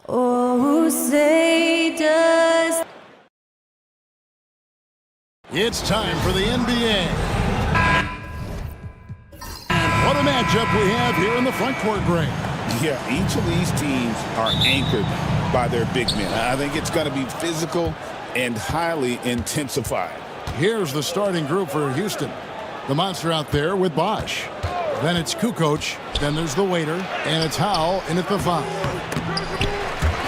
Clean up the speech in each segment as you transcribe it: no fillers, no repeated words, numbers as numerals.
Oh, say does. It's time for the NBA. And what a matchup we have here in the front court, Greg. Yeah, each of these teams are anchored by their big men. I think it's going to be physical and highly intensified. Here's the starting group for Houston. The monster out there with Bosh. Then it's Kukoc. Then there's the waiter. And it's Howell in at the 5.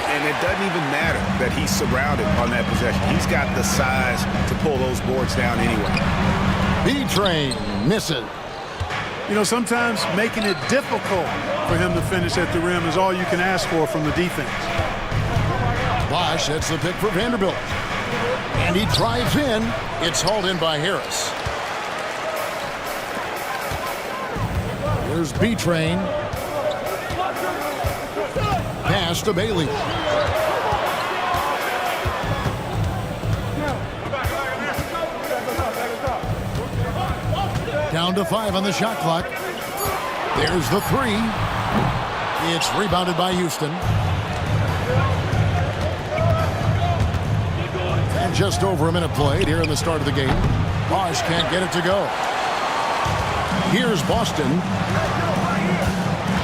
And it doesn't even matter that he's surrounded on that possession. He's got the size to pull those boards down anyway. B-Train misses. You know, sometimes making it difficult for him to finish at the rim is all you can ask for from the defense. Bosh sets the pick for Vanderbilt. And he drives in. It's hauled in by Harris. Here's B-Train. Pass to Bailey. Down to 5 on the shot clock. There's the 3. It's rebounded by Houston. And just over a minute played here in the start of the game. Bosh can't get it to go. Here's Boston.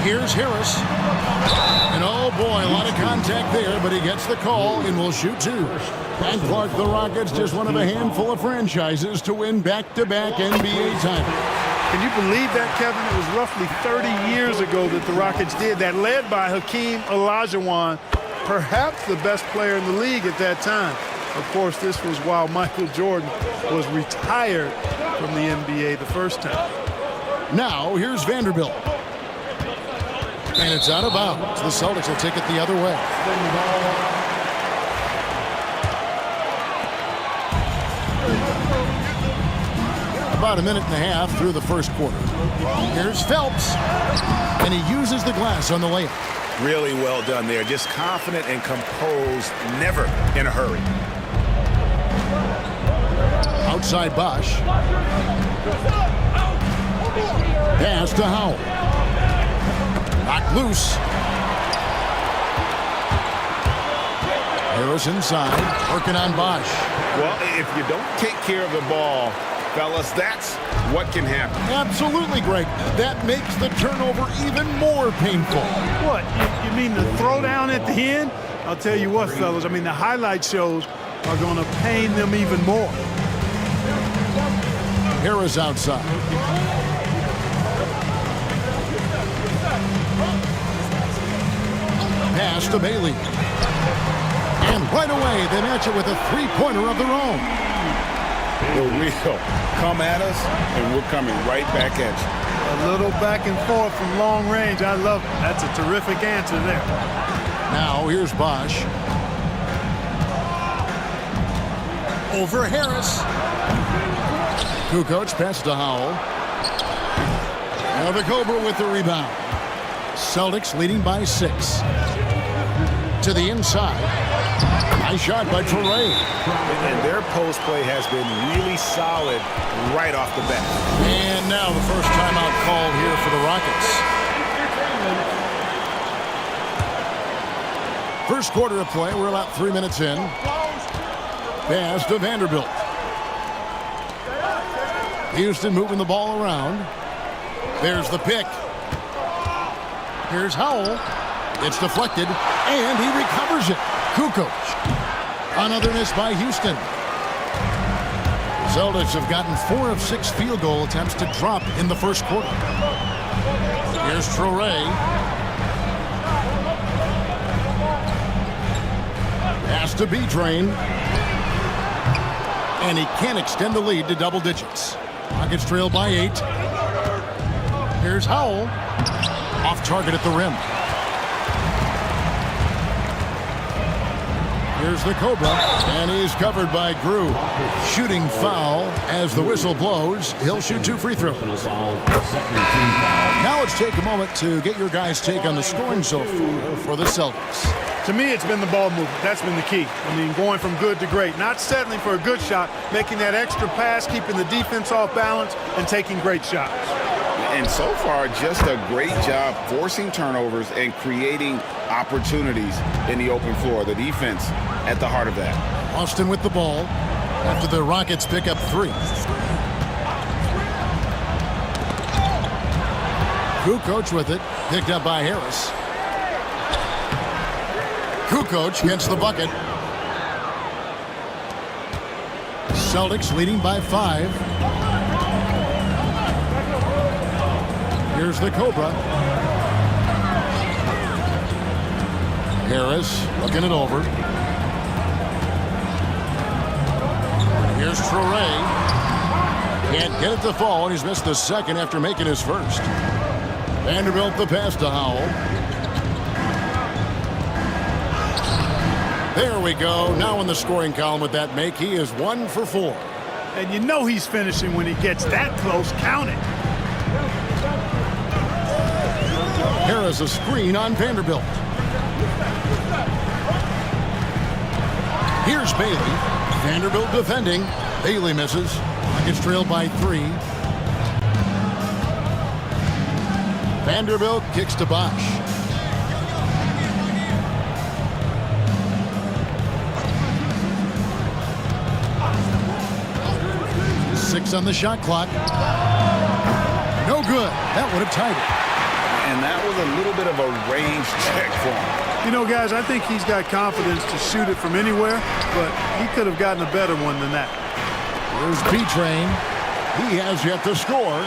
Here's Harris. And oh boy, a lot of contact there, but he gets the call and will shoot 2. And Clark, the Rockets, just one of a handful of franchises to win back-to-back NBA titles. Can you believe that, Kevin? It was roughly 30 years ago that the Rockets did that, led by Hakeem Olajuwon, perhaps the best player in the league at that time. Of course, this was while Michael Jordan was retired from the NBA the first time. Now, here's Vanderbilt. And it's out of bounds. The Celtics will take it the other way. About a minute and a half through the first quarter. Here's Phelps. And he uses the glass on the layup. Really well done there. Just confident and composed, never in a hurry. Outside Bosh. Pass to Howell. Knocked loose. Harris inside, working on Bosh. Well, if you don't take care of the ball, fellas, that's what can happen. Absolutely, Greg. That makes the turnover even more painful. What? You mean the throwdown at the end? I'll tell you what, fellas. I mean, the highlight shows are going to pain them even more. Harris outside. Pass to Bailey. And right away, they match it with a three-pointer of their own. The real come at us, and we're coming right back at you. A little back and forth from long range. I love it. That's a terrific answer there. Now, here's Bosh. Over Harris. Kukoc pass to Howell. Now the Cobra with the rebound. Celtics leading by 6. To the inside. Nice shot by Touré. And their post play has been really solid right off the bat. And now the first timeout called here for the Rockets. First quarter of play. We're about 3 minutes in. Pass to Vanderbilt. Houston moving the ball around. There's the pick. Here's Howell. It's deflected, and he recovers it. Kukoc. Another miss by Houston. Celtics have gotten 4 of 6 field goal attempts to drop in the first quarter. Here's Touré. Pass to B-Train. And he can't extend the lead to double digits. Rockets trail by 8. Here's Howell. Off target at the rim. Here's the Cobra, and he's covered by Grew. Shooting foul as the whistle blows. He'll shoot 2 free throws. Now let's take a moment to get your guys' take on the scoring so far for the Celtics. To me, it's been the ball movement. That's been the key. I mean, going from good to great. Not settling for a good shot, making that extra pass, keeping the defense off balance, and taking great shots. And so far, just a great job forcing turnovers and creating opportunities in the open floor. The defense at the heart of that. Austin with the ball after the Rockets pick up 3. Kukoc with it, picked up by Harris. Kukoc gets the bucket. Celtics leading by 5. Here's the Cobra. Harris looking it over. Here's Traore. Can't get it to fall, and he's missed the second after making his first. Vanderbilt the pass to Howell. There we go. Now in the scoring column with that make, he is 1 for 4. And you know he's finishing when he gets that close. Count it. Harris a screen on Vanderbilt. Here's Bailey. Vanderbilt defending. Bailey misses. Rockets trailed by 3. Vanderbilt kicks to Bosch. Six on the shot clock. No good. That would have tied it. And that was a little bit of a range check for him. You know, guys, I think he's got confidence to shoot it from anywhere, but he could have gotten a better one than that. Here's B-Train. He has yet to score.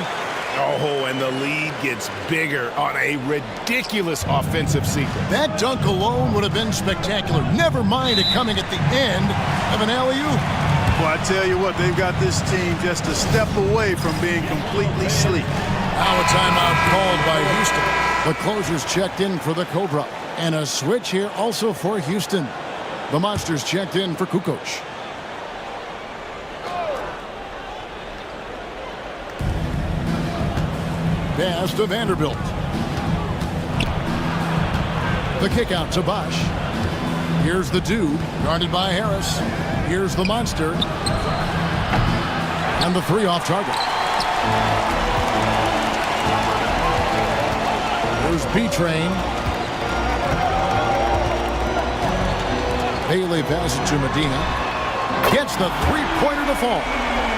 Oh, and the lead gets bigger on a ridiculous offensive sequence. That dunk alone would have been spectacular. Never mind it coming at the end of an alley-oop. Well, I tell you what, they've got this team just a step away from being completely asleep. Now a timeout called by Houston. The closers checked in for the Cobra. And a switch here also for Houston. The Monsters checked in for Kukoc. Pass to Vanderbilt. The kick out to Bosch. Here's the dude, guarded by Harris. Here's the Monster. And the 3 off target. Here's B-Train. Bailey passes to Medina. Gets the 3-pointer to fall.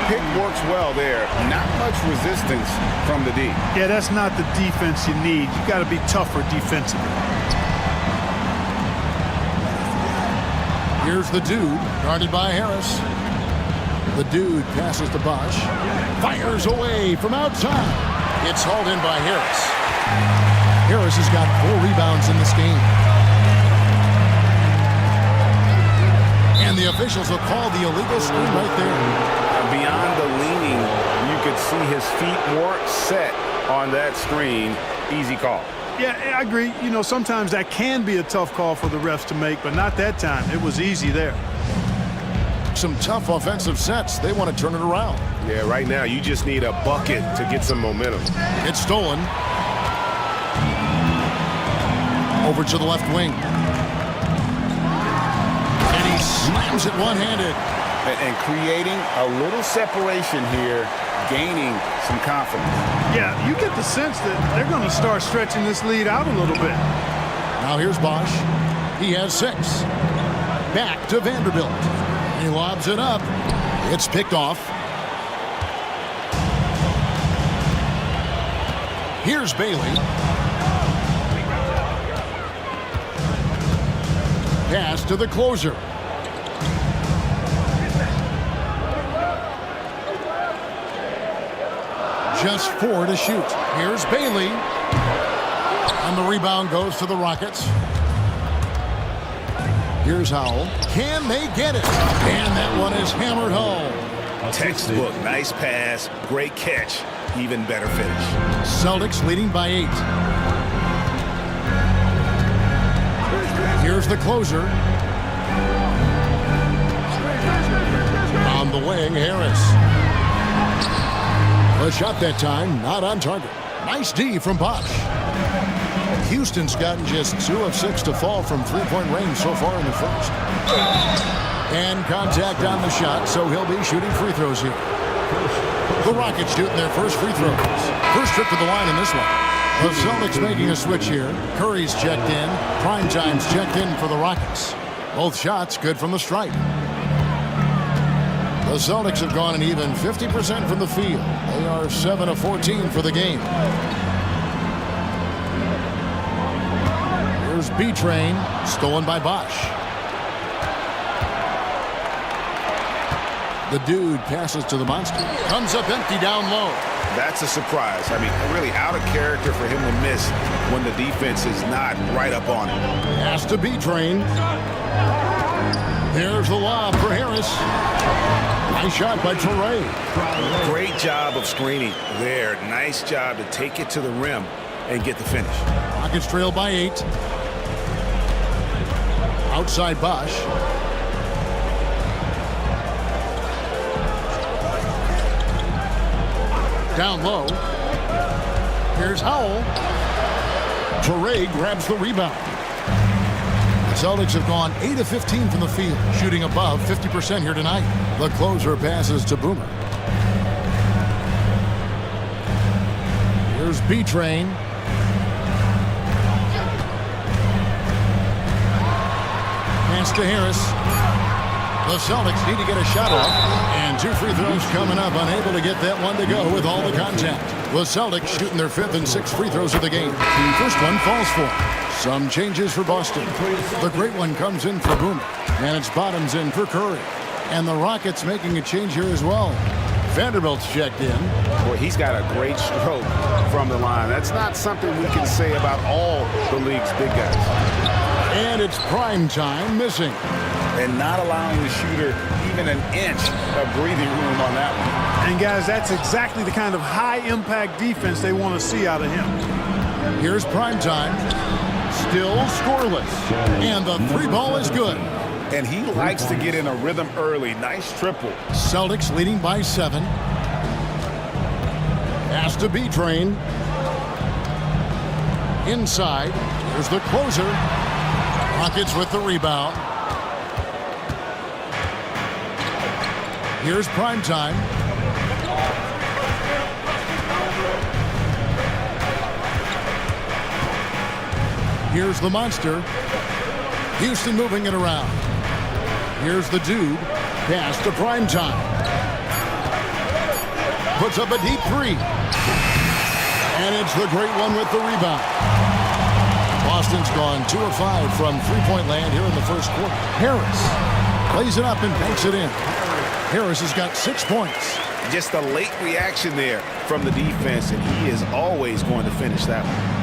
Pick works well there. Not much resistance from the D. Yeah, that's not the defense you need. You got to be tougher defensively. Here's the dude, guarded by Harris. The dude passes to Bosch. Fires away from outside. It's hauled in by Harris. Harris has got 4 rebounds in this game. And the officials will call the illegal screen right there. Beyond the leaning, you could see his feet weren't set on that screen. Easy call. Yeah, I agree. You know, sometimes that can be a tough call for the refs to make, but not that time. It was easy there. Some tough offensive sets. They want to turn it around. Yeah, right now you just need a bucket to get some momentum. It's stolen. Over to the left wing. And he slams it one-handed. And creating a little separation here, gaining some confidence. Yeah, you get the sense that they're going to start stretching this lead out a little bit. Now here's Bosch. He has 6. Back to Vanderbilt. He lobs it up. It's picked off. Here's Bailey. Pass to the closer. Just 4 to shoot. Here's Bailey. And the rebound goes to the Rockets. Here's Howell. Can they get it? And that one is hammered home. Textbook, nice pass, great catch, even better finish. Celtics leading by 8. Here's the closer. On the wing, Harris. A shot that time, not on target. Nice D from Bosch. Houston's gotten just 2 of 6 to fall from 3-point range so far in the first. And contact on the shot, so he'll be shooting free throws here. The Rockets shooting their first free throws. First trip to the line in this one. The Celtics making a switch here. Curry's checked in. Primetime's checked in for the Rockets. Both shots good from the stripe. The Celtics have gone an even 50% from the field. They are 7 of 14 for the game. Here's B-Train, stolen by Bosch. The dude passes to the monster. Comes up empty down low. That's a surprise. I mean, really out of character for him to miss when the defense is not right up on him. Pass to B-Train. There's the lob for Harris. Nice shot by Torrey. Great job of screening there. Nice job to take it to the rim and get the finish. Rockets trail by 8. Outside Bosch. Down low. Here's Howell. Torrey grabs the rebound. The Celtics have gone 8 of 15 from the field, shooting above 50% here tonight. The closer passes to Boomer. Here's B-Train. Pass to Harris. The Celtics need to get a shot off, and 2 free throws coming up, unable to get that one to go with all the contact. The Celtics shooting their 5th and 6th free throws of the game. First one falls for. Some changes for Boston. The great one comes in for Boomer, and it's Bottoms in for Curry. And the Rockets making a change here as well. Vanderbilt's checked in. Boy, he's got a great stroke from the line. That's not something we can say about all the league's big guys. And it's prime time missing. And not allowing the shooter even an inch of breathing room on that one. And guys, that's exactly the kind of high-impact defense they want to see out of him. Here's Primetime. Still scoreless. And the 3-ball is good. And he likes to get in a rhythm early. Nice triple. Celtics leading by 7. Pass to B-Train. Inside. Here's the closer. Rockets with the rebound. Here's Primetime. Here's the monster. Houston moving it around. Here's the dude. Pass to Primetime. Puts up a deep 3. And it's the great one with the rebound. Boston's gone 2 of 5 from three-point land here in the first quarter. Harris plays it up and banks it in. Harris has got 6 points. Just a late reaction there from the defense, and he is always going to finish that one.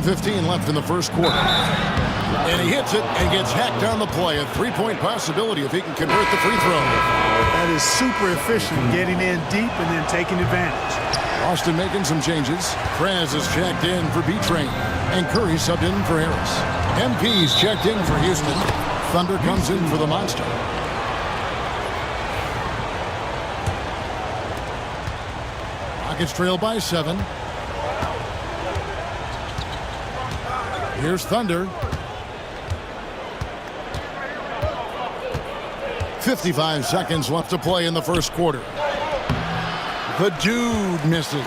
1:15 left in the first quarter. And he hits it and gets hacked on the play. A 3-point possibility if he can convert the free throw. That is super efficient, getting in deep and then taking advantage. Boston making some changes. Prez is checked in for B-Train. And Curry subbed in for Harris. MP's checked in for Houston. Thunder comes in for the monster. Rockets trail by 7. Here's Thunder. 55 seconds left to play in the first quarter. The dude misses.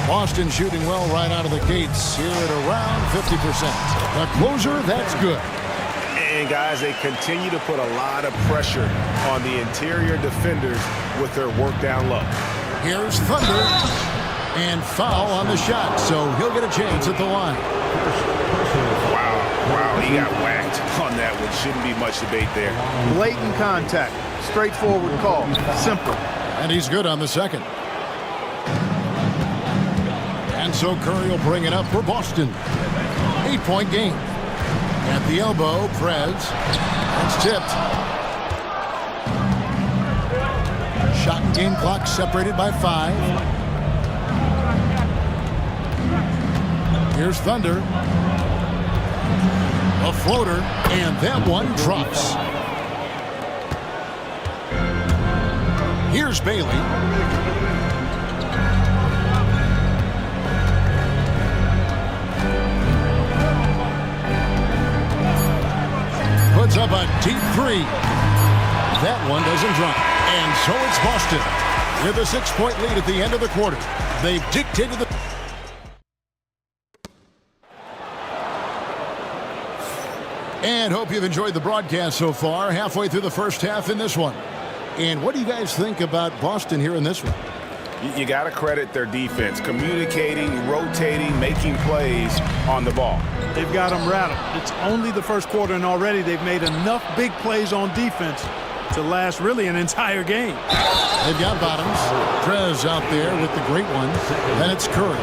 Boston shooting well right out of the gates here at around 50%. The closer, that's good. And guys, they continue to put a lot of pressure on the interior defenders with their work down low. Here's Thunder. And foul on the shot, so he'll get a chance at the line. Wow, he got whacked on that one. Shouldn't be much debate there. Blatant contact. Straightforward call. Simple. And he's good on the second. And so Curry will bring it up for Boston. 8-point game. At the elbow, Prez. That's tipped. Shot and game clock separated by 5. Here's Thunder. A floater, and that one drops. Here's Bailey. Puts up a deep 3. three. That one doesn't drop. And so it's Boston with a 6-point lead at the end of the quarter. They've dictated the... And hope you've enjoyed the broadcast so far. Halfway through the first half in this one. And what do you guys think about Boston here in this one? You got to credit their defense, communicating, rotating, making plays on the ball. They've got them rattled. It's only the first quarter, and already they've made enough big plays on defense to last really an entire game. They've got bottoms. Trez out there with the great one. Then it's Curry.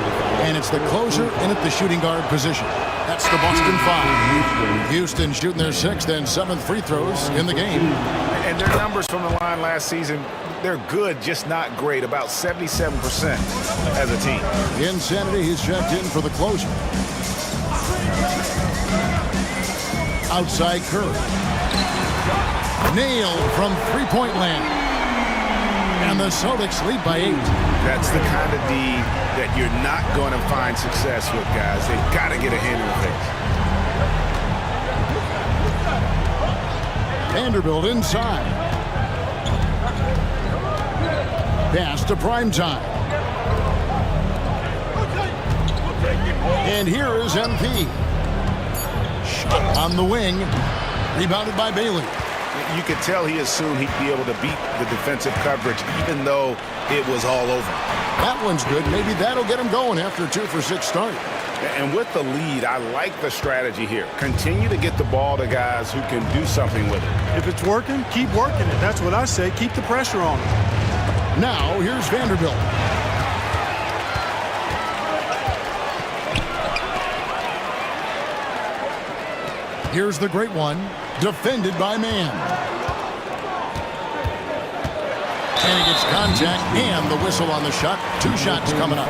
And it's the closer in at the shooting guard position. That's the Boston 5. Houston shooting their 6th and 7th free throws in the game. And their numbers from the line last season, they're good, just not great. About 77% as a team. Insanity, he's checked in for the closer. Outside Curry. Nailed from three-point land. And the Celtics lead by 8. That's the kind of D that you're not going to find success with, guys. They've got to get a hand in the face. Vanderbilt inside. Pass to Primetime. And here is MP. Shot on the wing. Rebounded by Bailey. You could tell he assumed he'd be able to beat the defensive coverage, even though it was all over. That one's good. Maybe that'll get him going after a 2-for-6 start. And with the lead, I like the strategy here. Continue to get the ball to guys who can do something with it. If it's working, keep working it. That's what I say. Keep the pressure on him. Now, here's Vanderbilt. Here's the great one, defended by Mann. And he gets contact and the whistle on the shot. 2 shots coming up.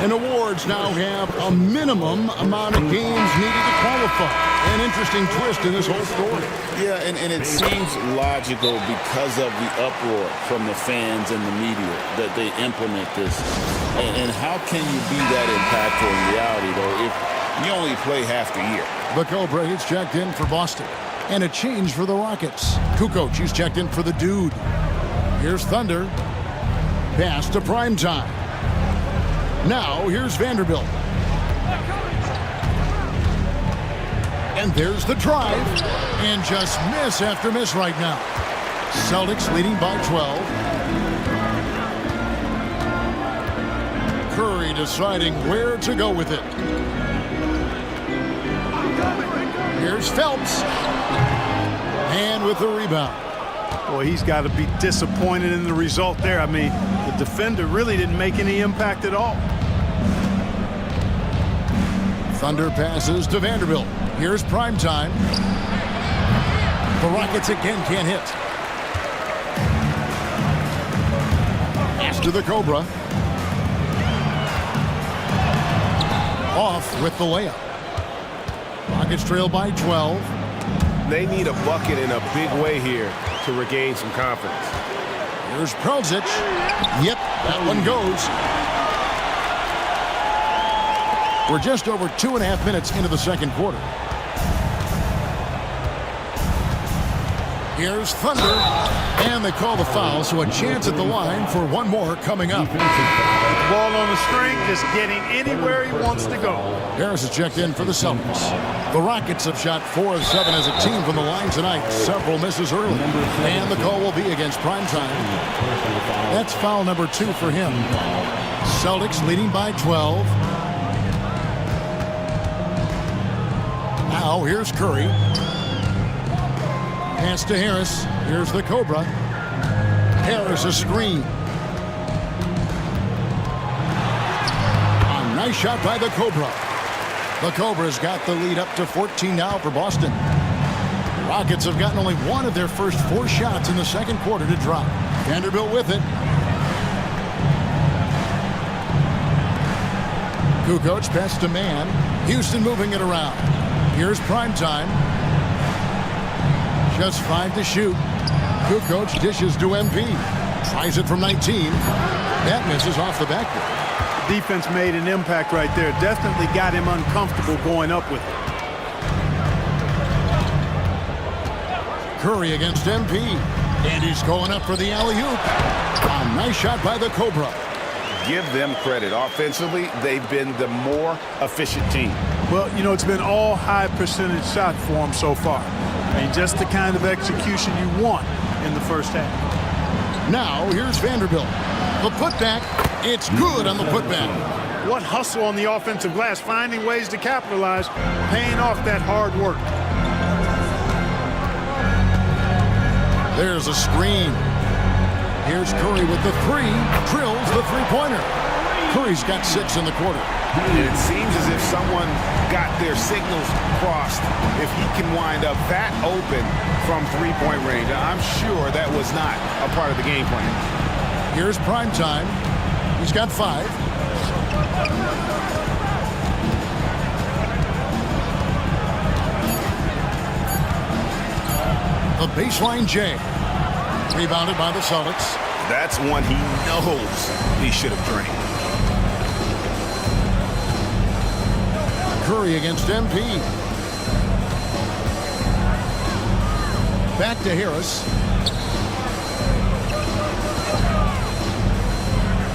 And awards now have a minimum amount of games needed to qualify. An interesting twist in this whole story. Yeah, and it seems logical because of the uproar from the fans and the media that they implement this. And how can you be that impactful in reality, though, if you only play half the year? The Cobra, he's checked in for Boston. And a change for the Rockets. Kukoc, he's checked in for the Dude. Here's Thunder. Pass to Primetime. Now, here's Vanderbilt. And there's the drive. And just miss after miss right now. Celtics leading by 12. Curry deciding where to go with it. Here's Phelps. And with the rebound. Boy, he's got to be disappointed in the result there. I mean, the defender really didn't make any impact at all. Thunder passes to Vanderbilt. Here's Primetime. The Rockets again can't hit. Pass to the Cobra. Off with the layup. Rockets trail by 12. They need a bucket in a big way here to regain some confidence. Here's Prozic. Yep, that one goes. We're just over 2.5 minutes into the second quarter. Here's Thunder. And they call the foul, so a chance at the line for one more coming up. Ball on the string, just getting anywhere he wants to go. Harris is checked in for the Celtics. The Rockets have shot 4 of 7 as a team from the line tonight. Several misses early. And the call will be against Primetime. That's foul number 2 for him. Celtics leading by 12. Now here's Curry. Pass to Harris. Here's the Cobra. Harris a screen. A nice shot by the Cobra. The Cobra's got the lead up to 14 now for Boston. The Rockets have gotten only one of their first 4 shots in the second quarter to drop. Vanderbilt with it. Kukoc pass to Mann. Houston moving it around. Here's Primetime. Just 5 to shoot. Kukoc dishes to MP. Tries it from 19. That misses off the backboard. Defense made an impact right there. Definitely got him uncomfortable going up with it. Curry against MP. And he's going up for the alley-oop. A nice shot by the Cobra. Give them credit. Offensively, they've been the more efficient team. Well, you know, it's been all high percentage shot for them so far. I mean, just the kind of execution you want in the first half. Now, here's Vanderbilt. The putback. It's good on the putback. What hustle on the offensive glass, finding ways to capitalize, paying off that hard work. There's a screen. Here's Curry with the three. Drills the three-pointer. Curry's got 6 in the quarter. And it seems as if someone got their signals crossed. If he can wind up that open from three-point range, I'm sure that was not a part of the game plan. Here's prime time. He's got 5. The baseline J. Rebounded by the Celtics. That's one he knows he should have drained. Curry against MP. Back to Harris.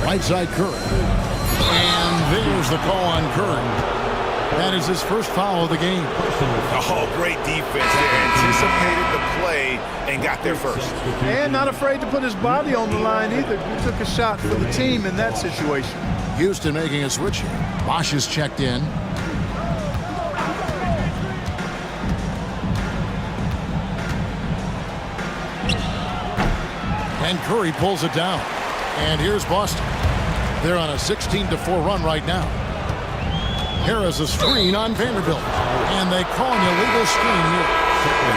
Right side Curry. And there's the call on Curry. That is his first foul of the game. Oh, great defense there. Anticipated the play and got there first. And not afraid to put his body on the line either. He took a shot for the team in that situation. Houston making a switch here. Bosch is checked in. And Curry pulls it down. And here's Boston. They're on a 16-4 run right now. Harris a screen on Vanderbilt. And they call an illegal screen here.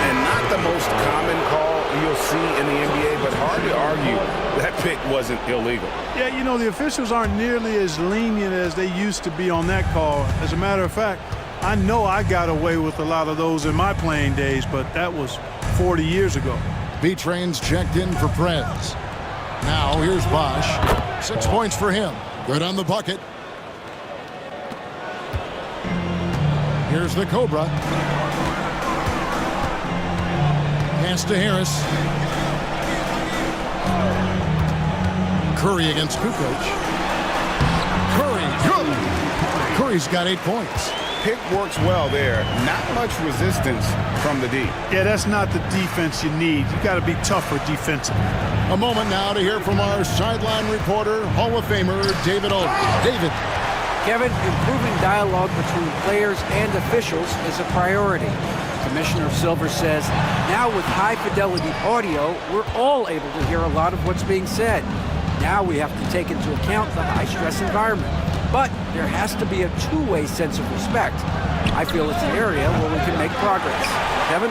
And not the most common call you'll see in the NBA, but hard to argue that pick wasn't illegal. Yeah, you know, the officials aren't nearly as lenient as they used to be on that call. As a matter of fact, I know I got away with a lot of those in my playing days, but that was 40 years ago. B-Train's checked in for Prez. Now here's Bosch. 6 points for him. Good on the bucket. Here's the Cobra. Pass to Harris. Curry against Kukoc. Curry, good. Curry's got 8 points. Pick works well there. Not much resistance from the D. Yeah, that's not the defense you need. You got to be tougher defensively. A moment now to hear from our sideline reporter, Hall of Famer David Oldham. David. Kevin, improving dialogue between players and officials is a priority. Commissioner Silver says, now with high-fidelity audio, we're all able to hear a lot of what's being said. Now we have to take into account the high-stress environment. But there has to be a two-way sense of respect. I feel it's an area where we can make progress. Kevin?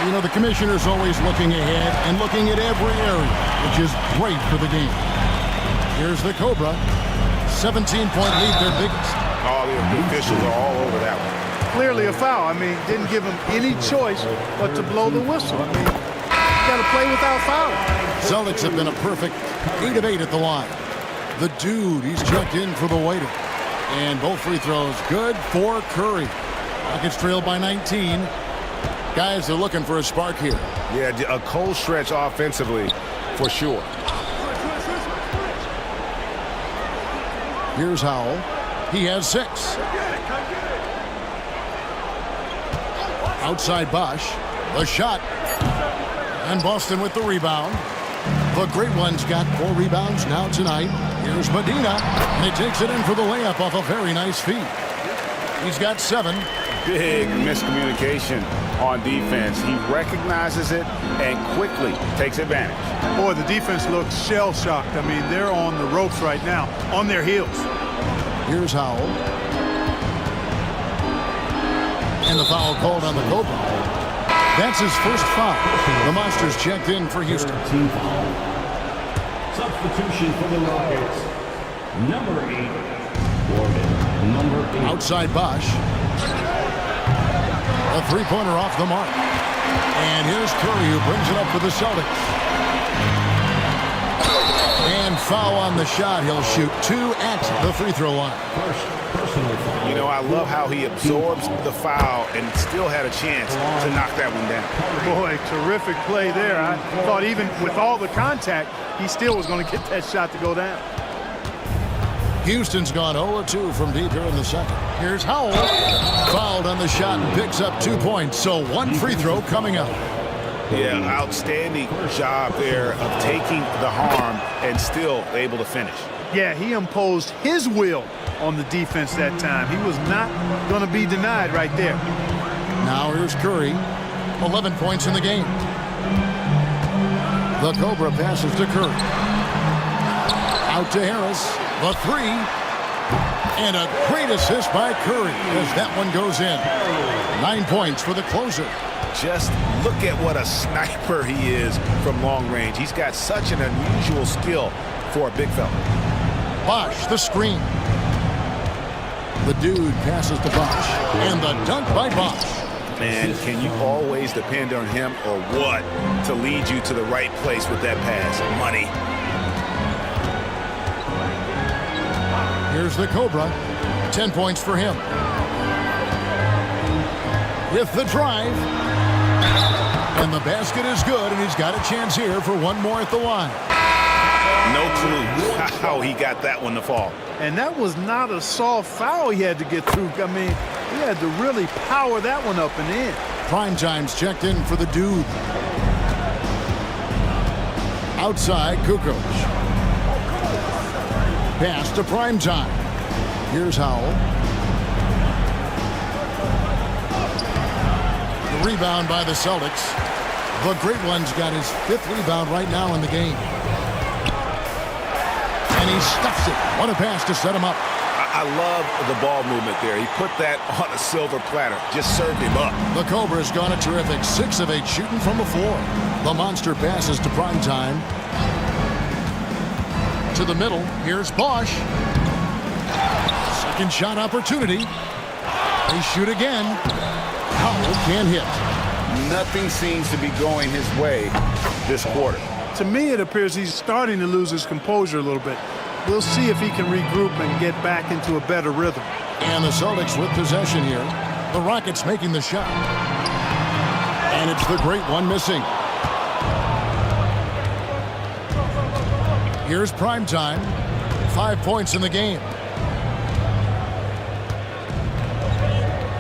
You know, the commissioner's always looking ahead and looking at every area, which is great for the game. Here's the Cobra. 17-point lead, their biggest. Oh, the officials are all over that one. Clearly a foul. I mean, didn't give him any choice but to blow the whistle. I mean, you got to play without fouling. Celtics have been a perfect 8 of 8 at the line. The dude, he's checked in for the waiter. And both free throws good for Curry. Rockets trailed by 19. Guys are looking for a spark here. Yeah, a cold stretch offensively for sure. Here's Howell. He has 6. Outside Bosch. The shot. And Boston with the rebound. The great one's got 4 rebounds now tonight. Here's Medina. And he takes it in for the layup off a very nice feed. He's got 7. Big miscommunication on defense. He recognizes it and quickly takes advantage. Boy, the defense looks shell-shocked. I mean, they're on the ropes right now, on their heels. Here's Howell. And the foul called on the Cobra. That's his first foul. The Monsters checked in for Houston. Substitution for the Rockets. Number 8, Gordon. Number 8. Outside Bosch. A three-pointer off the mark. And here's Curry who brings it up for the Celtics. And foul on the shot. He'll shoot 2 at the free throw line. First personal foul. You know, I love how he absorbs the foul and still had a chance to knock that one down. Boy, terrific play there. I thought even with all the contact, he still was going to get that shot to go down. Houston's gone 0-2 from deep here in the second. Here's Howell. Fouled on the shot and picks up 2 points. So one free throw coming up. Yeah, outstanding job there of taking the harm and still able to finish. Yeah, he imposed his will on the defense that time. He was not going to be denied right there. Now here's Curry. 11 points in the game. The Cobra passes to Curry. Out to Harris. The three. And a great assist by Curry as that one goes in. 9 points for the closer. Just look at what a sniper he is from long range. He's got such an unusual skill for a big fella. Bosch, the screen. The dude passes to Bosch. And the dunk by Bosch. Man, can you always depend on him or what to lead you to the right place with that pass? Money. Here's the Cobra. 10 points for him. With the drive. And the basket is good, and he's got a chance here for one more at the line. No clue how he got that one to fall. And that was not a soft foul he had to get through. I mean, he had to really power that one up and in. Primetime's checked in for the dude. Outside, Kukoc. Pass to Primetime. Here's Howell. The rebound by the Celtics. The Great One's got his 5th rebound right now in the game. And he stuffs it. What a pass to set him up. I love the ball movement there. He put that on a silver platter. Just served him up. The Cobra's gone a terrific 6 of 8 shooting from the floor. The monster passes to Primetime. To the middle. Here's Bosch. Second shot opportunity. They shoot again. Howell can't hit. Nothing seems to be going his way this quarter. To me, it appears he's starting to lose his composure a little bit. We'll see if he can regroup and get back into a better rhythm. And the Celtics with possession here. The Rockets making the shot. And it's the Great One missing. Here's Primetime. 5 points in the game.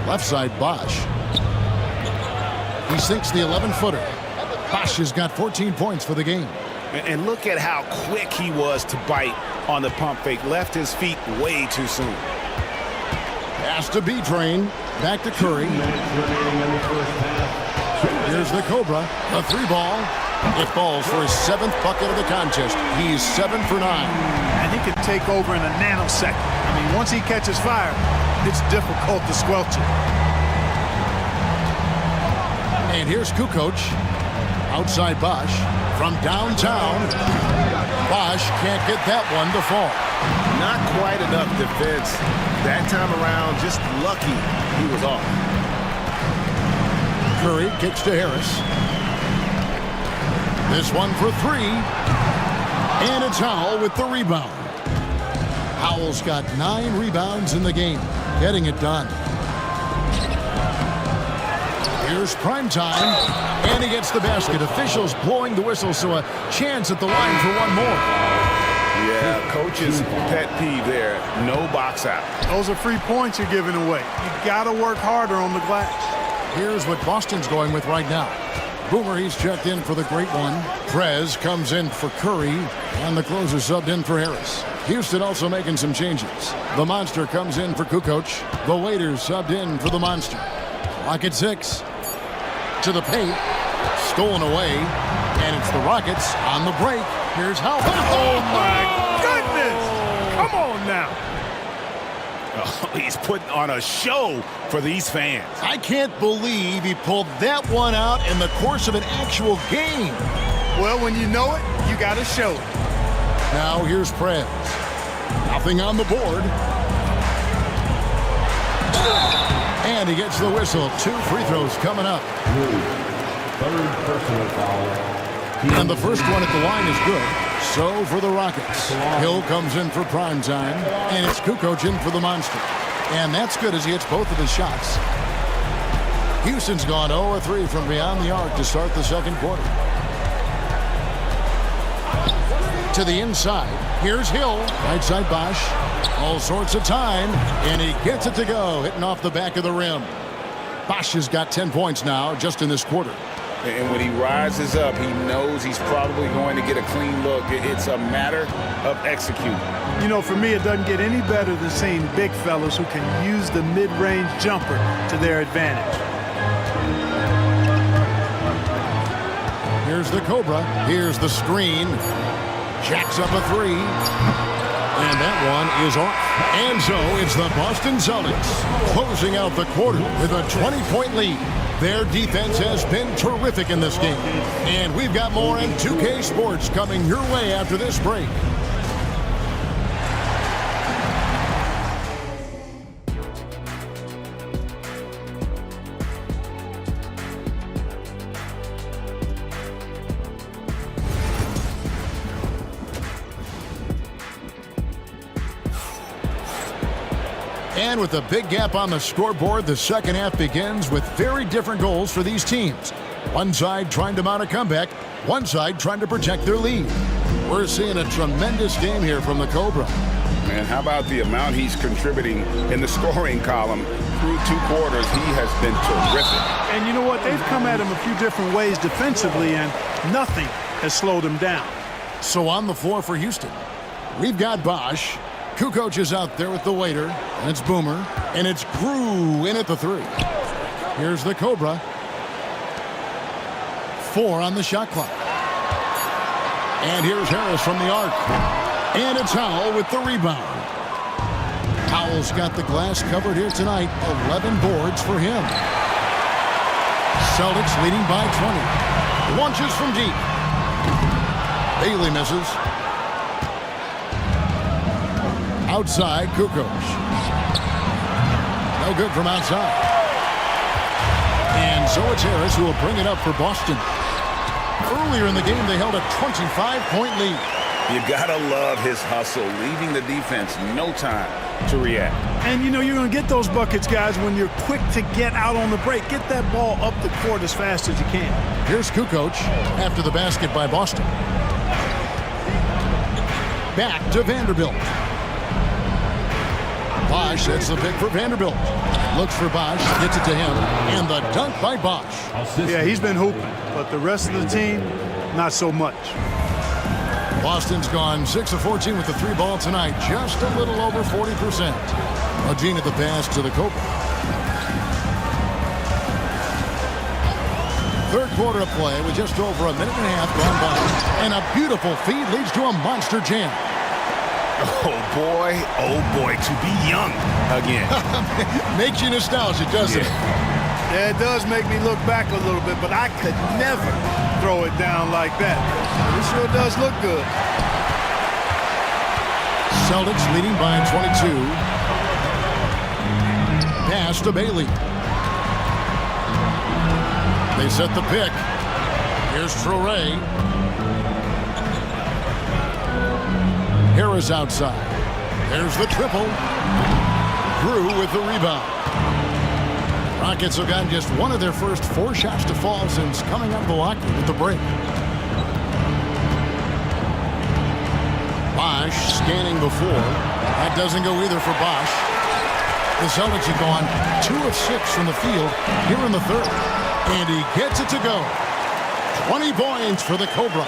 Left side, Bosch. He sinks the 11-footer. Bosch has got 14 points for the game. And look at how quick he was to bite on the pump fake. Left his feet way too soon. Pass to B-Train. Back to Curry. Here's the Cobra. A 3-ball. It falls for his 7th bucket of the contest. He's 7 for 9. And he can take over in a nanosecond. I mean, once he catches fire, it's difficult to squelch it. And here's Kukoc. Outside Bosch. From downtown. Bosch can't get that one to fall. Not quite enough defense. That time around, just lucky he was off. Curry kicks to Harris. This one for 3. And it's Howell with the rebound. Howell's got 9 rebounds in the game. Getting it done. Here's Primetime. And he gets the basket. Officials blowing the whistle, so a chance at the line for one more. Yeah, coach's pet peeve there. No box out. Those are free points you're giving away. You got to work harder on the glass. Here's what Boston's going with right now. Boomer, he's checked in for the Great One. Prez comes in for Curry. And the closer subbed in for Harris. Houston also making some changes. The Monster comes in for Kukoc. The Waiters subbed in for the Monster. Rocket 6. To the paint. Stolen away. And it's the Rockets on the break. Here's Howell. Oh, my goodness! Come on now. Oh, he's putting on a show for these fans. I can't believe he pulled that one out in the course of an actual game. Well, when you know it, you got to show it. Now here's Prez. Nothing on the board. And he gets the whistle. 2 free throws coming up. 3rd personal foul. And the first one at the line is good. So for the Rockets. Hill comes in for Primetime. And it's Kukoc in for the Monster. And that's good as he hits both of his shots. Houston's gone 0-3 from beyond the arc to start the second quarter. To the inside. Here's Hill. Right side Bosch. All sorts of time. And he gets it to go. Hitting off the back of the rim. Bosch has got 10 points now just in this quarter. And when he rises up, he knows he's probably going to get a clean look. It's a matter of executing. You know, for me, it doesn't get any better than seeing big fellas who can use the mid-range jumper to their advantage. Here's the Cobra. Here's the screen. Jacks up a three. And that one is off. And so it's the Boston Celtics closing out the quarter with a 20-point lead. Their defense has been terrific in this game. And we've got more in 2K Sports coming your way after this break. And with a big gap on the scoreboard, the second half begins with very different goals for these teams. One side trying to mount a comeback, one side trying to protect their lead. We're seeing a tremendous game here from the Cobra. Man, how about the amount he's contributing in the scoring column through 2 quarters? He has been terrific. And you know what? They've come at him a few different ways defensively, and nothing has slowed him down. So on the floor for Houston, we've got Bosch. Kukoc is out there with the waiter, and it's Boomer, and it's Grew in at the 3. Here's the Cobra. 4 on the shot clock. And here's Harris from the arc. And it's Howell with the rebound. Howell's got the glass covered here tonight. 11 boards for him. Celtics leading by 20. Launches from deep. Bailey misses. Outside, Kukoc. No good from outside. And so it's Harris who will bring it up for Boston. Earlier in the game, they held a 25-point lead. You gotta love his hustle, leaving the defense no time to react. And you know you're going to get those buckets, guys, when you're quick to get out on the break. Get that ball up the court as fast as you can. Here's Kukoc after the basket by Boston. Back to Vanderbilt. Bosch, that's the pick for Vanderbilt. Looks for Bosch, gets it to him, and the dunk by Bosch. Yeah, he's been hooping, but the rest of the team, not so much. Boston's gone 6 of 14 with the 3 ball tonight, just a little over 40%. Magin at the pass to the Cobra. Third quarter of play with just over a minute and a half gone by. And a beautiful feed leads to a monster jam. Oh, boy, to be young again. Makes you nostalgic, doesn't it? Yeah, it does make me look back a little bit, but I could never throw it down like that. It sure does look good. Celtics leading by 22. Pass to Bailey. They set the pick. Here's Traoré. Harris outside. There's the triple. Grew with the rebound. Rockets have gotten just one of their first 4 shots to fall since coming out of the locker with the break. Bosch scanning before. That doesn't go either for Bosch. The Celtics have gone 2 of 6 from the field here in the third. And he gets it to go. 20 points for the Cobra.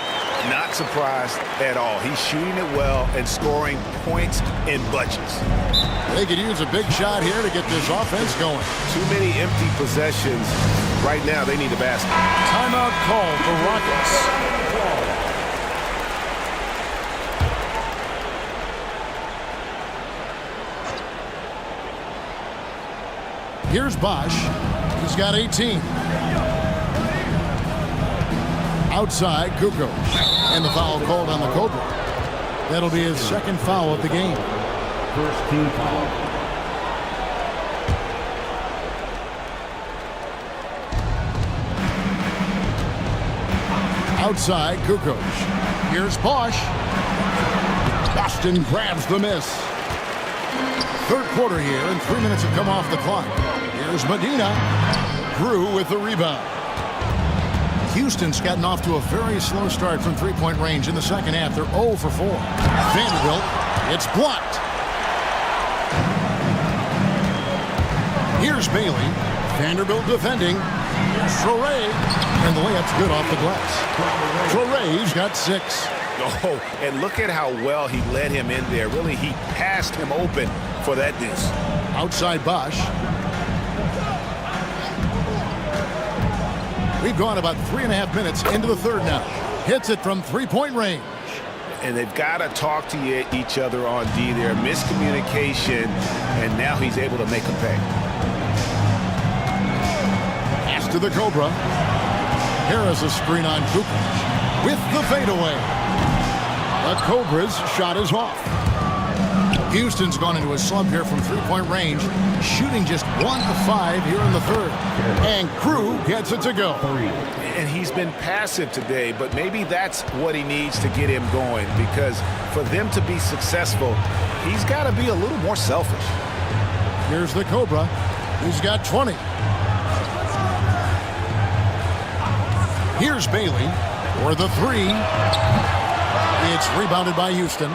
Not surprised at all. He's shooting it well and scoring points in bunches. They could use a big shot here to get this offense going. Too many empty possessions. Right now, they need a basket. Timeout call for Rockets. Here's Bosch. He's got 18. Outside, Kukoc. And the foul called on the Cobra. That'll be his second foul of the game. First team foul. Outside, Kukoc. Here's Bosch. Boston grabs the miss. Third quarter here, and 3 minutes have come off the clock. Here's Medina. Crew with the rebound. Houston's gotten off to a very slow start from three-point range in the second half. They're 0 for 4. Vanderbilt, it's blocked. Here's Bailey. Vanderbilt defending. Traore, and the layup's good off the glass. Traore's got 6. Oh, and look at how well he led him in there. Really, he passed him open for that dish. Outside Bosch. We've gone about 3.5 minutes into the third now. Hits it from three-point range. And they've got to talk to each other on D there. Miscommunication, and now he's able to make them pay. Pass to the Cobra. Harris a screen on Kukoc with the fadeaway. The Cobra's shot is off. Houston's gone into a slump here from three-point range, shooting just 1 of 5 here in the third. And Crew gets it to go. And he's been passive today, but maybe that's what he needs to get him going, because for them to be successful, he's got to be a little more selfish. Here's the Cobra. He's got 20. Here's Bailey for the 3. It's rebounded by Houston.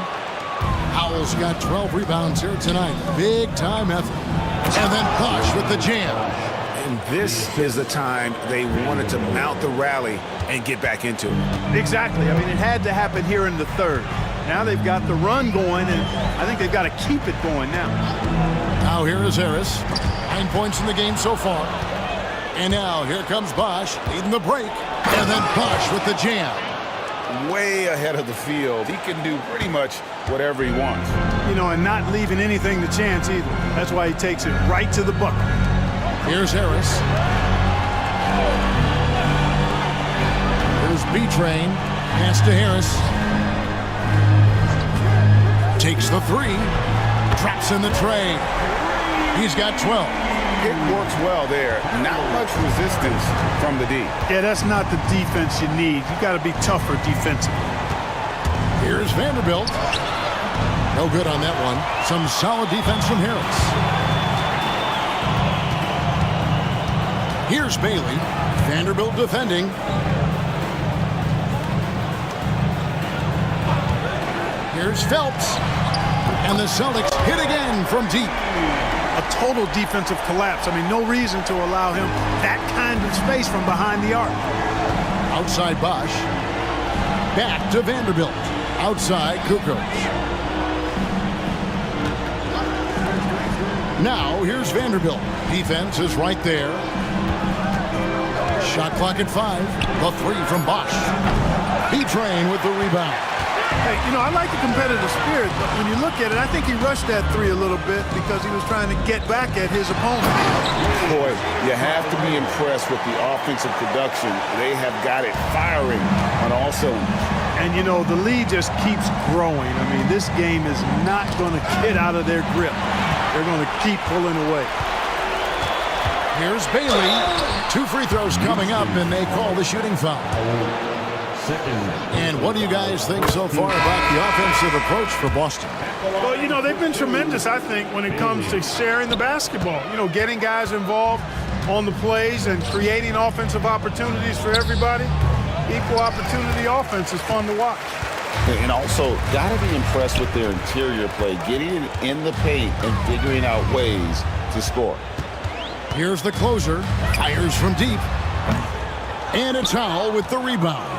Howell's got 12 rebounds here tonight. Big time effort. And then Bosch with the jam. And this is the time they wanted to mount the rally and get back into it. Exactly. I mean, it had to happen here in the third. Now they've got the run going, and I think they've got to keep it going now. Now here is Harris. 9 points in the game so far. And now here comes Bosch leading the break. And then Bosch with the jam. Way ahead of the field. He can do pretty much whatever he wants. You know, and not leaving anything to chance either. That's why he takes it right to the bucket. Here's Harris. Here's B-Train. Pass to Harris. Takes the 3. Traps in the tray. He's got 12. It works well there. Not much resistance from the D. Yeah, that's not the defense you need. You got to be tougher defensively. Here's Vanderbilt. No good on that one. Some solid defense from Harris. Here's Bailey. Vanderbilt defending. Here's Phelps. And the Celtics hit again from deep. A total defensive collapse. I mean, no reason to allow him that kind of space from behind the arc. Outside Bosch. Back to Vanderbilt. Outside Kukoc. Now here's Vanderbilt. Defense is right there. Shot clock at 5. The 3 from Bosch. B-Train with the rebound. Hey, you know, I like the competitive spirit, but when you look at it, I think he rushed that 3 a little bit because he was trying to get back at his opponent. Boy, you have to be impressed with the offensive production. They have got it firing on all cylinders. And, you know, the lead just keeps growing. I mean, this game is not going to get out of their grip. They're going to keep pulling away. Here's Bailey. 2 free throws coming up, and they call the shooting foul. And what do you guys think so far about the offensive approach for Boston? Well, you know, they've been tremendous, I think, when it comes to sharing the basketball. You know, getting guys involved on the plays and creating offensive opportunities for everybody. Equal opportunity offense is fun to watch. And also, got to be impressed with their interior play, getting in the paint and figuring out ways to score. Here's the closer. Fires from deep. And it's Howell with the rebound.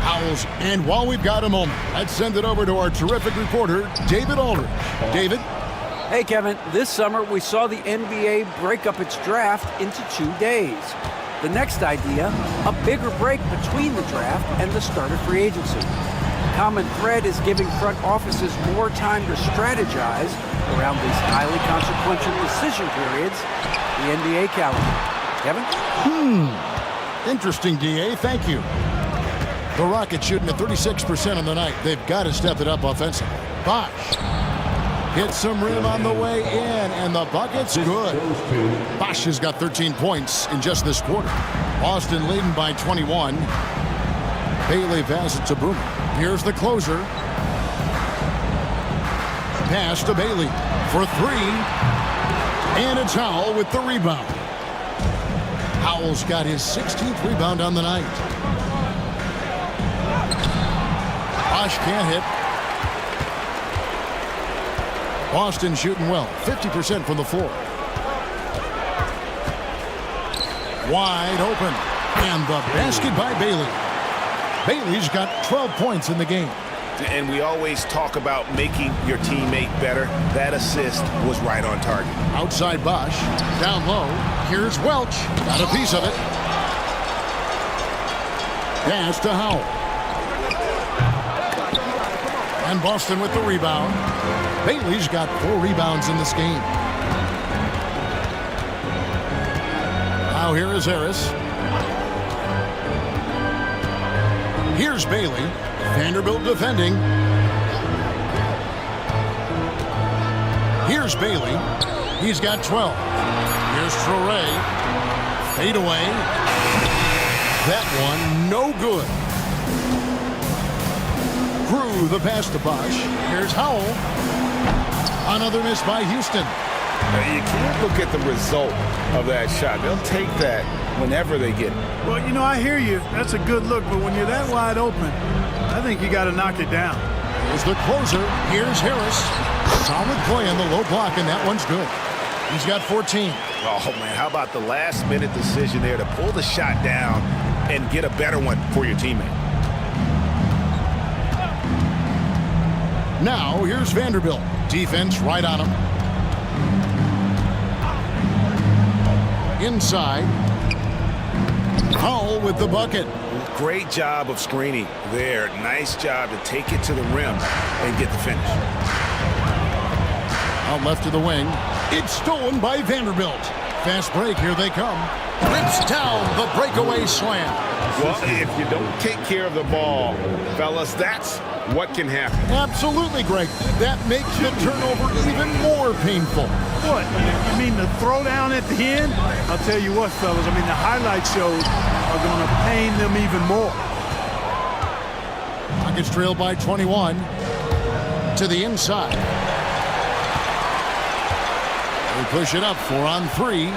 Howell's, and while we've got a moment, let's send it over to our terrific reporter, David Aldridge. David? Hey, Kevin, this summer we saw the NBA break up its draft into 2 days. The next idea, a bigger break between the draft and the start of free agency. The common thread is giving front offices more time to strategize around these highly consequential decision periods, the NBA calendar. Kevin? Interesting, DA. Thank you. The Rockets shooting at 36% on the night. They've got to step it up offensively. Bosch hits some rim on the way in, and the bucket's good. Bosch has got 13 points in just this quarter. Boston leading by 21. Bailey passes it to Boomer. Here's the closer. pass to Bailey for three. And it's Howell with the rebound. Howell's got his 16th rebound on the night. Bosch can't hit. Boston shooting well, 50% from the floor. Wide open. And the basket by Bailey. Bailey's got 12 points in the game. And we always talk about making your teammate better. That assist was right on target. Outside Bosch. Down low. Here's Welch. Got a piece of it. Pass to Howell. And Boston with the rebound. Bailey's got 4 rebounds in this game. Now here is Harris. Here's Bailey. Vanderbilt defending. Here's Bailey. He's got 12. Here's Traore. Fade away. That one no good. Crew the pass to Bosch. Here's Howell. Another miss by Houston. Now, you can't look at the result of that shot. They'll take that whenever they get it. Well, you know, I hear you. That's a good look, but when you're that wide open, I think you got to knock it down. Here's the closer. Here's Harris. Solid play on the low block, and that one's good. He's got 14. Oh, man, how about the last-minute decision there to pull the shot down and get a better one for your teammate? Now, here's Vanderbilt. Defense right on him. Inside. Howell with the bucket. Great job of screening there. Nice job to take it to the rim and get the finish. Out left to the wing. It's stolen by Vanderbilt. Fast break. Here they come. Rips down the breakaway slam. Well, if you don't take care of the ball, fellas, that's what can happen. Absolutely, Greg. That makes the turnover even more painful. What? You mean the throwdown at the end? I'll tell you what, fellas. I mean, the highlight shows are going to pain them even more. Rockets trail by 21. To the inside. They push it up 4 on 3.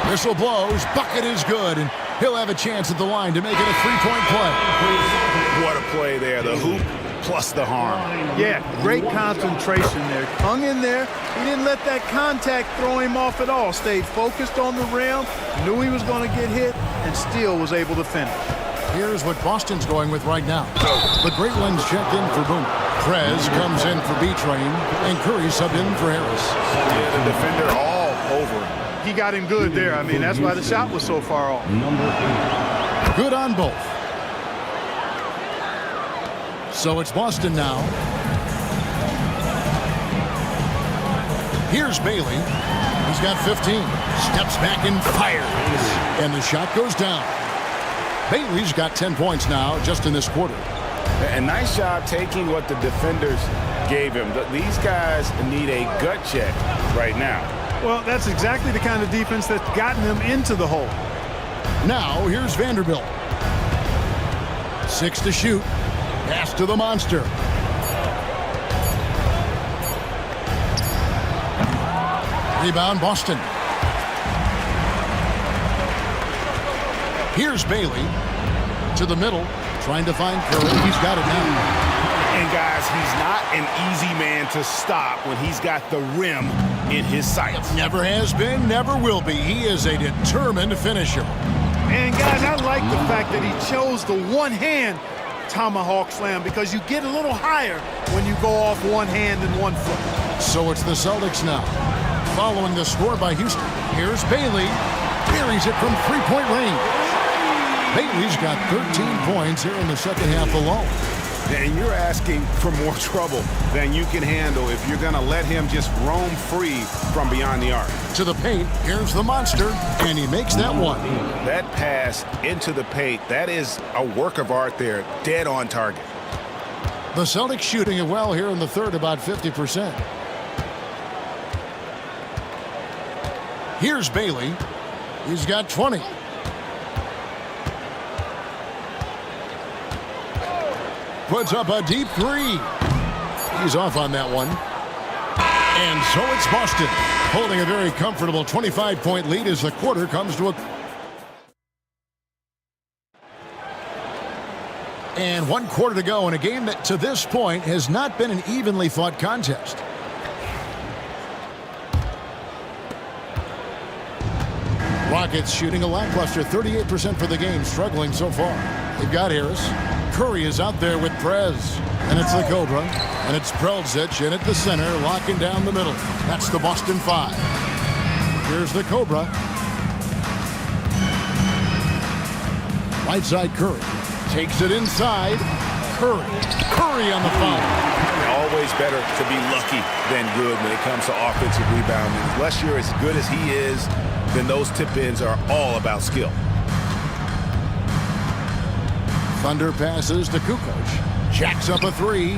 Whistle blows. Bucket is good. And he'll have a chance at the line to make it a 3-point play. What a play there. The hoop plus the harm. Yeah, great concentration there. Hung in there. He didn't let that contact throw him off at all. Stayed focused on the rim. Knew he was going to get hit and still was able to finish. Here's what Boston's going with right now. The Great Ones checked in for Boone. Prez comes in for B-Train. And Curry subbed in for Harris. Yeah, the defender all over him. He got him good there. I mean, that's why the shot was so far off. Good on both. So it's Boston now. Here's Bailey. He's got 15. Steps back and fires. And the shot goes down. Bailey's got 10 points now just in this quarter. And nice job taking what the defenders gave him. These guys need a gut check right now. Well, that's exactly the kind of defense that's gotten them into the hole. Now, here's Vanderbilt. 6 to shoot. Pass to the monster. Rebound, Boston. Here's Bailey. To the middle. Trying to find Curry. He's got it now. And, guys, he's not an easy man to stop when he's got the rim in his sights. Never has been, never will be. He is a determined finisher. And, guys, I like the fact that he chose the one-hand tomahawk slam because you get a little higher when you go off one hand and one foot. So it's the Celtics now. Following the score by Houston. Here's Bailey. Buries it from 3-point range. Bailey's got 13 points here in the second half alone. And you're asking for more trouble than you can handle if you're going to let him just roam free from beyond the arc. To the paint, here's the monster, and he makes that one. That pass into the paint, that is a work of art there, dead on target. The Celtics shooting it well here in the third, about 50%. Here's Bailey. He's got 20. Puts up a deep 3. He's off on that one. And so it's Boston holding a very comfortable 25-point lead as the quarter comes to a... And 1 quarter to go in a game that to this point has not been an evenly fought contest. Rockets shooting a lackluster 38% for the game, struggling so far. They've got Harris. Curry is out there with Prez. And it's the Cobra. And it's Prelzic in at the center, locking down the middle. That's the Boston 5. Here's the Cobra. Right side Curry. Takes it inside. Curry. Curry on the foul. Always better to be lucky than good when it comes to offensive rebounding. Unless you're as good as he is, then those tip-ins are all about skill. Thunder passes to Kukoc. Jacks up a 3.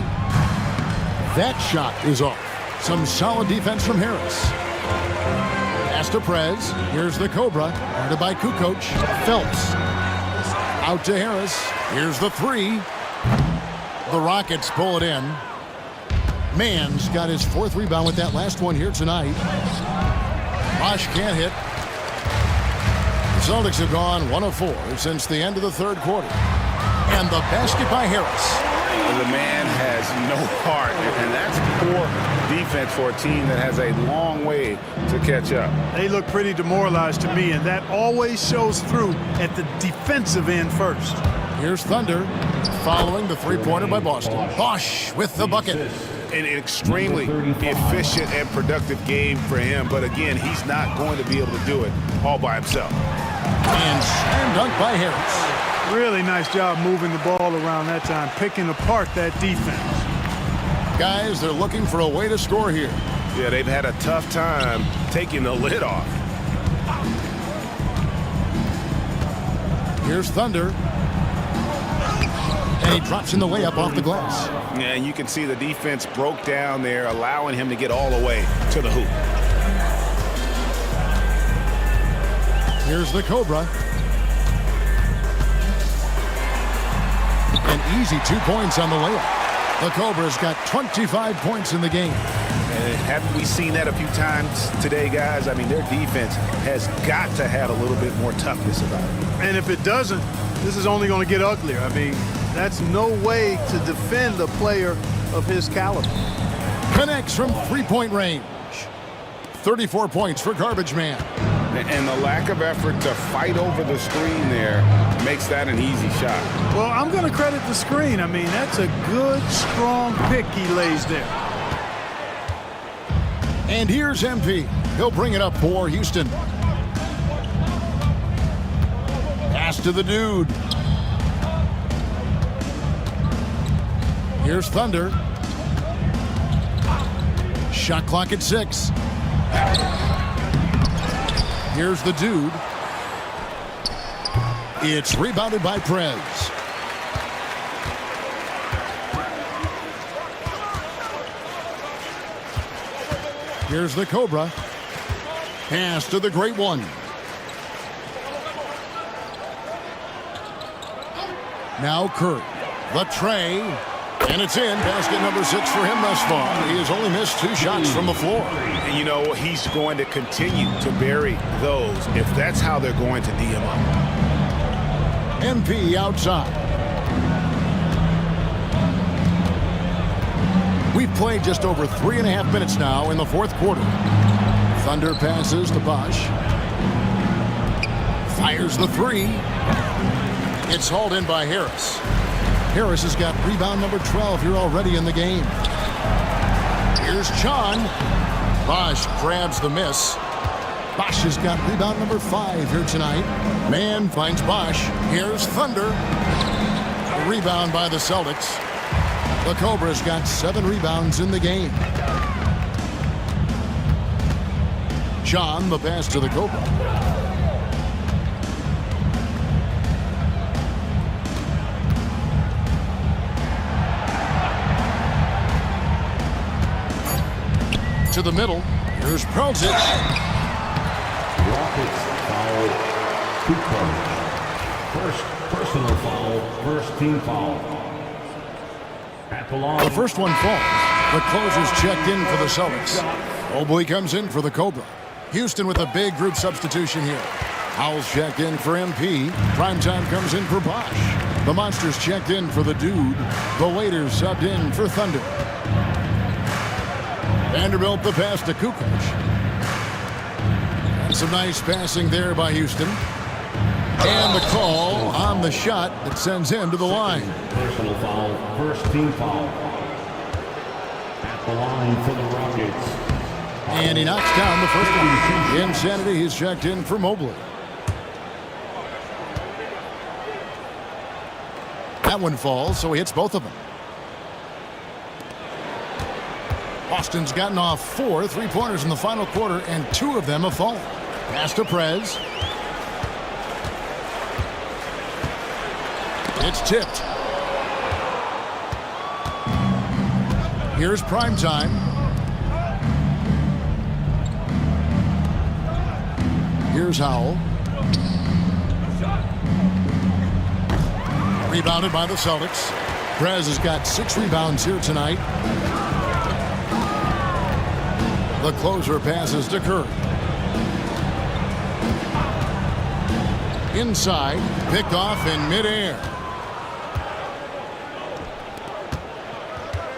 That shot is off. Some solid defense from Harris. Pass to Prez. Here's the Cobra. Guarded by Kukoc. Phelps. Out to Harris. Here's the 3. The Rockets pull it in. Mann's got his 4th rebound with that last one here tonight. Bosch can't hit. The Celtics have gone 1 of 4 since the end of the 3rd quarter. And the basket by Harris. The man has no heart, and that's poor defense for a team that has a long way to catch up. They look pretty demoralized to me, and that always shows through at the defensive end first. Here's Thunder following the 3-pointer by Boston. Bosch with the bucket. An extremely efficient and productive game for him, but again, he's not going to be able to do it all by himself. And slam dunk by Harris. Really nice job moving the ball around that time, picking apart that defense. Guys, they're looking for a way to score here. Yeah, they've had a tough time taking the lid off. Here's Thunder. And he drops in the layup off the glass. Yeah, and you can see the defense broke down there, allowing him to get all the way to the hoop. Here's the Cobra. An easy 2 points on the layup. The Cobra's got 25 points in the game. And haven't we seen that a few times today, guys? I mean, their defense has got to have a little bit more toughness about it. And if it doesn't, this is only going to get uglier. I mean, that's no way to defend a player of his caliber. Connects from 3-point range. 34 points for Garbage Man. And the lack of effort to fight over the screen there makes that an easy shot. Well, I'm going to credit the screen. I mean, that's a good, strong pick he lays there. And here's MP. He'll bring it up for Houston. Pass to the dude. Here's Thunder. Shot clock at 6. Here's the dude. It's rebounded by Prez. Here's the Cobra. Pass to the great one. Now Curry. The tray. And it's in. Basket number 6 for him thus far. He has only missed 2 shots from the floor. And you know, he's going to continue to bury those if that's how they're going to D him up. MP outside. We've played just over 3.5 minutes now in the 4th quarter. Thunder passes to Bosch. Fires the 3. It's hauled in by Harris. Harris has got rebound number 12 here already in the game. Here's John. Bosch grabs the miss. Bosch has got rebound number 5 here tonight. Man finds Bosch. Here's Thunder. A rebound by the Celtics. The Cobra's got 7 rebounds in the game. John, the pass to the Cobra. To the middle. Here's Prelzic. Rockets foul. First personal foul. First team foul. At the line. The first one falls. The closer's checked in for the Celtics. Mobley comes in for the Cobra. Houston with a big group substitution here. Howell's checked in for MP. Primetime comes in for Bosch. The Monsters checked in for the Dude. The Waiters subbed in for Thunder. Vanderbilt the pass to Kukoc. And some nice passing there by Houston. And the call on the shot that sends him to the line. Personal foul, first team foul. At the line for the Rockets. And he knocks down the first one. Insanity, he's checked in for Mobley. That one falls, so he hits both of them. Boston's gotten off 4 3-pointers in the final quarter, and 2 of them have fallen. Pass to Prez. It's tipped. Here's Primetime. Here's Howell. Rebounded by the Celtics. Prez has got 6 rebounds here tonight. The closer passes to Curry. Inside, picked off in midair.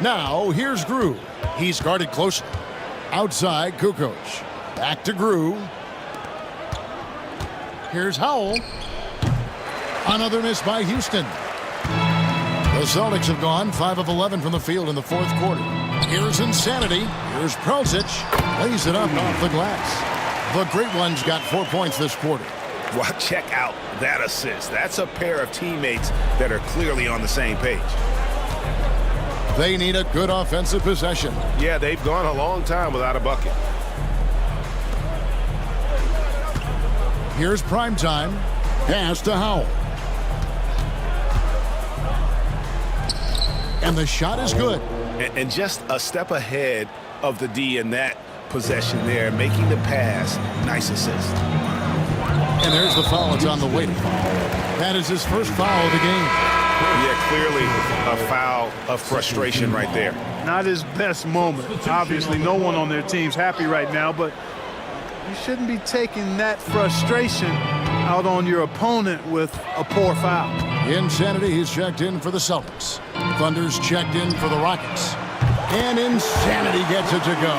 Now, here's Grew. He's guarded closely. Outside, Kukoc. Back to Grew. Here's Howell. Another miss by Houston. The Celtics have gone 5 of 11 from the field in the fourth quarter. Here's Insanity. Here's Prozic. Lays it up off the glass. The Great Ones got 4 points this quarter. Well, check out that assist. That's a pair of teammates that are clearly on the same page. They need a good offensive possession. Yeah, they've gone a long time without a bucket. Here's Primetime. Pass to Howell. And the shot is good. And just a step ahead of the D in that possession there, making the pass. Nice assist. And there's the foul. It's on the way. That is his first foul of the game. Yeah, clearly a foul of frustration right there. Not his best moment. Obviously, no one on their team's happy right now, but you shouldn't be taking that frustration out on your opponent with a poor foul. Insanity, he's checked in for the Celtics. Thunder's checked in for the Rockets. And Insanity gets it to go.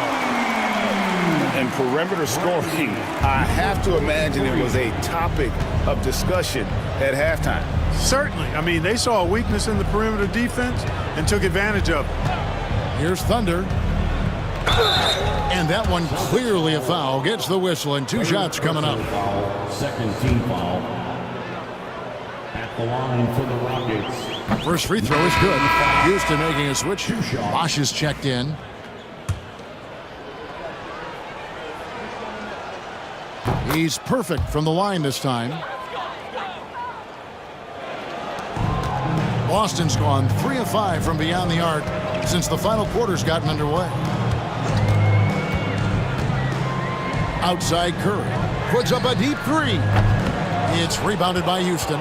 And perimeter scoring, I have to imagine it was a topic of discussion at halftime. Certainly. I mean, they saw a weakness in the perimeter defense and took advantage of it. Here's Thunder. And that one clearly a foul. Gets the whistle and 2 shots coming up. Second team foul. At the line for the Rockets. First free throw is good. Houston making a switch. Bosch is checked in. He's perfect from the line this time. Boston's gone 3 of 5 from beyond the arc since the final quarter's gotten underway. Outside Curry. Puts up a deep 3. It's rebounded by Houston.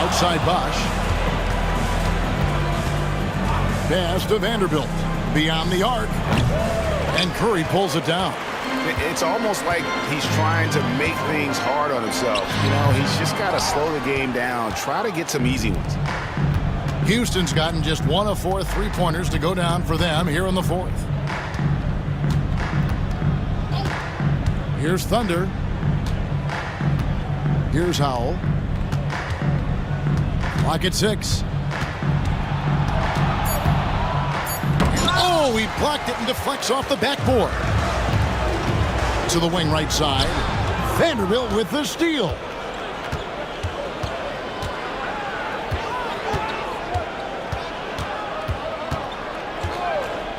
Outside Bosch. Pass to Vanderbilt. Beyond the arc. And Curry pulls it down. It's almost like he's trying to make things hard on himself. You know, he's just got to slow the game down. Try to get some easy ones. Houston's gotten just 1 of 4 3-pointers to go down for them here in the fourth. Here's Thunder. Here's Howell. Clock at 6. Oh, he blocked it and deflects off the backboard. To the wing right side. Vanderbilt with the steal.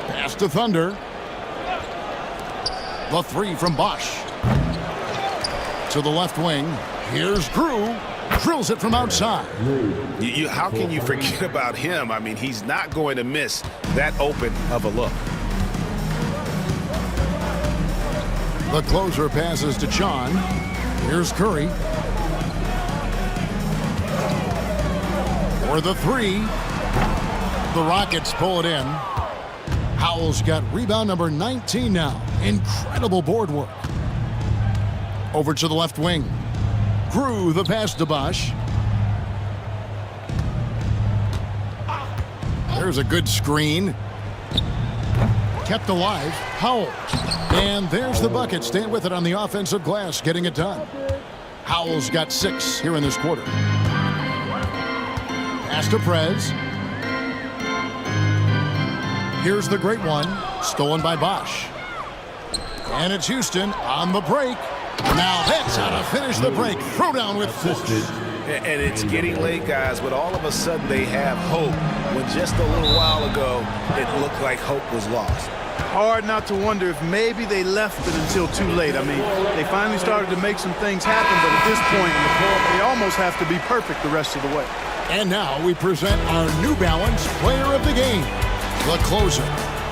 Pass to Thunder. The 3 from Bosch. To the left wing. Here's Grew. Drills it from outside. How can you forget about him? I mean, he's not going to miss that open of a look. The closer passes to Chon. Here's Curry. For the 3. The Rockets pull it in. Howell's got rebound number 19 now. Incredible board work. Over to the left wing. Grew the pass to Bosch. There's a good screen. Kept alive. Howell. And there's the bucket. Staying with it on the offensive glass. Getting it done. Howell's got 6 here in this quarter. Pass to Prez. Here's the great one. Stolen by Bosch. And it's Houston on the break. Now that's how to finish the break. Throw down with force. And it's getting late, guys, but all of a sudden they have hope. When just a little while ago, it looked like hope was lost. Hard not to wonder if maybe they left it until too late. I mean, they finally started to make some things happen, but at this point in the ball, they almost have to be perfect the rest of the way. And now we present our New Balance player of the game, the closer.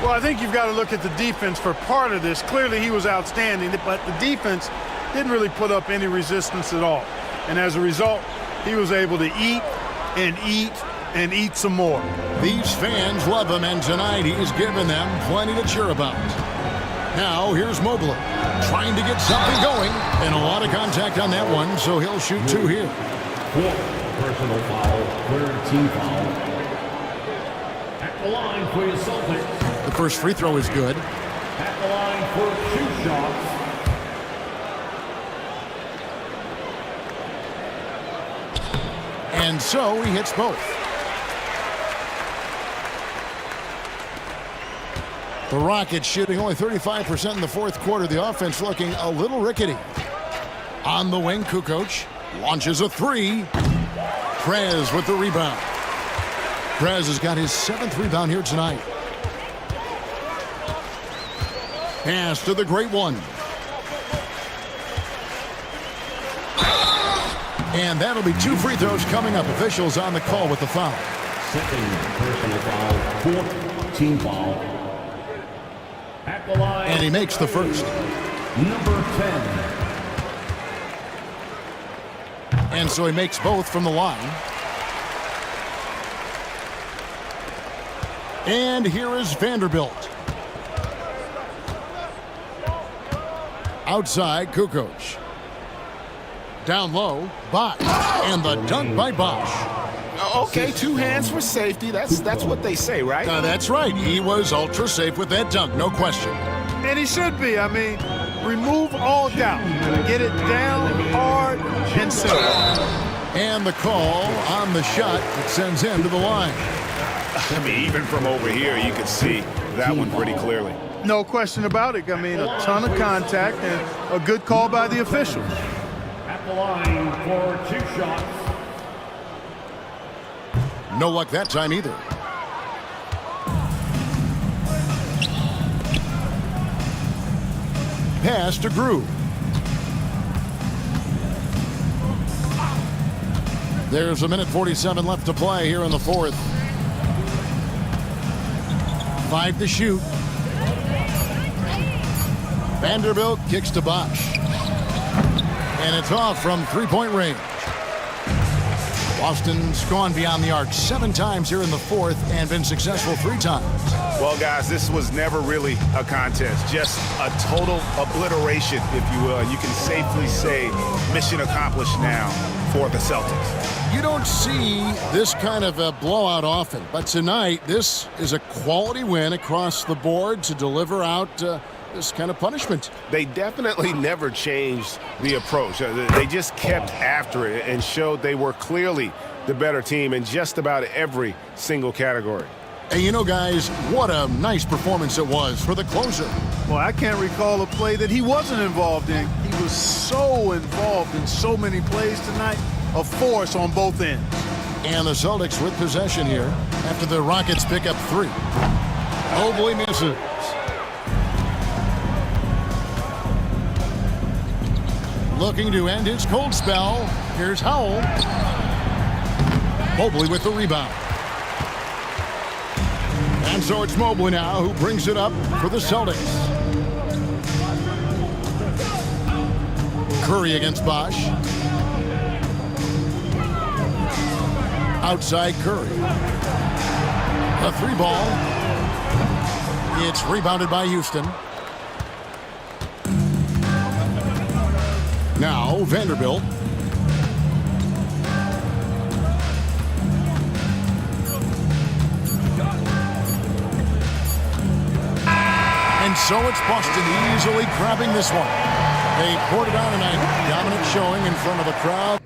Well, I think you've got to look at the defense for part of this. Clearly, he was outstanding, but the defense didn't really put up any resistance at all. And as a result, he was able to eat and eat and eat some more. These fans love him, and tonight he's given them plenty to cheer about. Now, here's Mobley, trying to get something going, and a lot of contact on that one, so he'll shoot 2 here. 4th personal foul, 3rd team foul. At the line for your Celtics. The first free throw is good. At the line for 2 shots. And so he hits both. The Rockets shooting only 35% in the 4th quarter. The offense looking a little rickety. On the wing, Kukoc launches a 3. Prez with the rebound. Prez has got his 7th rebound here tonight. Pass to the great one. And that'll be 2 free throws coming up. Officials on the call with the foul. 2nd personal foul, 4th team foul. At the line. And he makes the first. Number 10. And so he makes both from the line. And here is Vanderbilt. Outside, Kukoc. Down low, Bosch. And the dunk by Bosch. Okay, 2 hands for safety. That's what they say, right? That's right. He was ultra safe with that dunk, no question. And he should be. I mean, remove all doubt. Get it down hard and simple. And the call on the shot that sends him to the line. I mean, even from over here, you can see that one pretty clearly. No question about it. I mean, a ton of contact and a good call by the officials. At the line for 2 shots. No luck that time either. Pass to Grew. There's 1:47 left to play here in the 4th. 5 to shoot. Vanderbilt kicks to Bosch. And it's off from 3-point range. Boston's gone beyond the arc 7 times here in the 4th and been successful 3 times. Well, guys, this was never really a contest, just a total obliteration, if you will. And you can safely say mission accomplished now for the Celtics. You don't see this kind of a blowout often, but tonight this is a quality win across the board to deliver out this kind of punishment. They definitely never changed the approach. They just kept after it and showed they were clearly the better team in just about every single category. And you know, guys, what a nice performance it was for the closer. Well, I can't recall a play that he wasn't involved in. He was so involved in so many plays tonight, a force on both ends. And the Celtics with possession here after the Rockets pick up 3. Mobley misses. Looking to end his cold spell. Here's Howell. Mobley with the rebound. And so it's Mobley now who brings it up for the Celtics. Curry against Bosch. Outside Curry. A 3 ball. It's rebounded by Houston. Now Vanderbilt. And so it's Boston easily grabbing this one. They poured it on tonight. Dominant showing in front of the crowd.